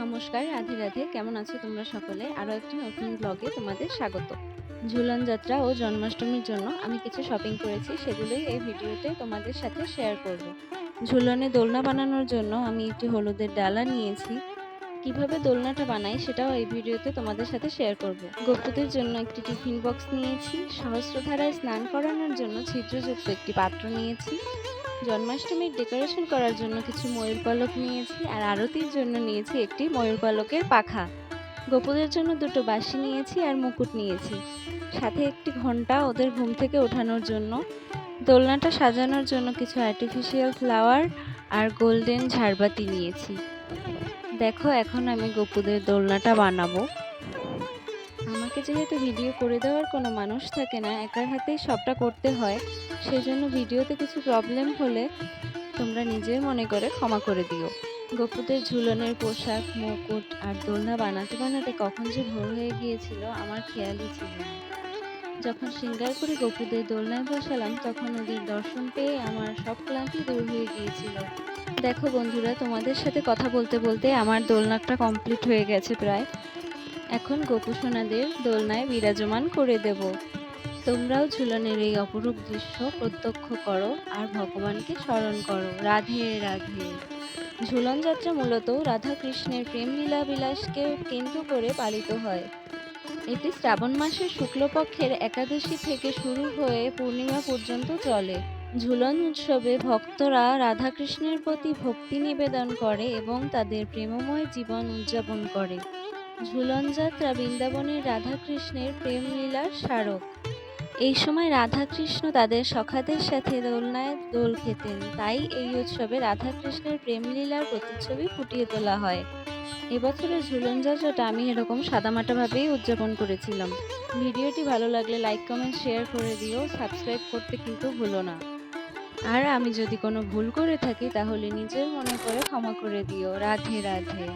নমস্কার, রাধে রাধে। কেমন আছো তোমরা সকলে? আরও একটি নতুন ব্লগে তোমাদের স্বাগত। ঝুলন যাত্রা ও জন্মাষ্টমীর জন্য আমি কিছু শপিং করেছি, সেগুলোই এই ভিডিওতে তোমাদের সাথে শেয়ার করব। ঝুলনে দোলনা বানানোর জন্য আমি একটি হলুদের ডালা নিয়েছি। কিভাবে দোলনাটা বানাই সেটাও এই ভিডিওতে তোমাদের সাথে শেয়ার করব। গপুদের জন্য একটি টিফিন বক্স নিয়েছি। সহস্রধারায় স্নান করানোর জন্য ছিদ্রযুক্ত একটি পাত্র নিয়েছি। জন্মাষ্টমীর ডেকোরেশন করার জন্য কিছু ময়ূর পালক নিয়েছি, আর আরতির জন্য নিয়েছি একটি ময়ূর পালকের পাখা। গোপুদের জন্য দুটো বাঁশি নিয়েছি আর মুকুট নিয়েছি, সাথে একটি ঘন্টা ওদের ঘুম থেকে ওঠানোর জন্য। দোলনাটা সাজানোর জন্য কিছু আর্টিফিশিয়াল ফ্লাওয়ার আর গোল্ডেন ঝাড়বাতি নিয়েছি। দেখো, এখন আমি গোপুদের দোলনাটা বানাবো। আমাকে যেহেতু ভিডিও করে দেওয়ার কোনো মানুষ থাকে না, একার হাতেই সবটা করতে হয়, সেজন্য ভিডিওতে কিছু প্রবলেম হলে তোমরা নিজের মনে করে ক্ষমা করে দিও। গোপুদের ঝুলনের পোশাক, মুকুট আর দোলনা বানাতে বানাতে কখন যে ভোর হয়ে গিয়েছিল আমার খেয়ালই ছিল না। যখন শৃঙ্গার করে গোপুদের দোলনায় বসালাম, তখন ওদের দর্শন পেয়ে আমার সব ক্লান্তি দূর হয়ে গিয়েছিল। দেখো বন্ধুরা, তোমাদের সাথে কথা বলতে বলতে আমার দোলনাটা কমপ্লিট হয়ে গেছে প্রায়। এখন গোপু সোনাদের দোলনায় বিরাজমান করে দেব। তোমরাও ঝুলনের এই অপরূপ দৃশ্য প্রত্যক্ষ করো আর ভগবানকে স্মরণ করো। রাধে রাধে। ঝুলন যাত্রা মূলত রাধা কৃষ্ণের প্রেম লীলা বিলাসকে কেন্দ্র করে পালিত হয়। এটি শ্রাবণ মাসের শুক্লপক্ষের একাদশী থেকে শুরু হয়ে পূর্ণিমা পর্যন্ত চলে। ঝুলন উৎসবে ভক্তরা রাধাকৃষ্ণের প্রতি ভক্তি নিবেদন করে এবং তাদের প্রেমময় জীবন উদযাপন করে। ঝুলন যাত্রা বৃন্দাবনের রাধাকৃষ্ণের প্রেম লীলার স্মারক। এই সময় রাধাকৃষ্ণ তাদের সখাদের সাথে দোলনায় দোল খেতেন, তাই এই উৎসবে রাধাকৃষ্ণের প্রেমলীলার প্রতিচ্ছবি ফুটিয়ে তোলা হয়। এবছরের ঝুলন যাত্রাটা আমি এরকম সাদামাটাভাবেই উদযাপন করেছিলাম। ভিডিওটি ভালো লাগলে লাইক, কমেন্ট, শেয়ার করে দিও। সাবস্ক্রাইব করতে কিন্তু ভুলো না। আর আমি যদি কোনো ভুল করে থাকি তাহলে নিজের মনে করে ক্ষমা করে দিও। রাধে রাধে।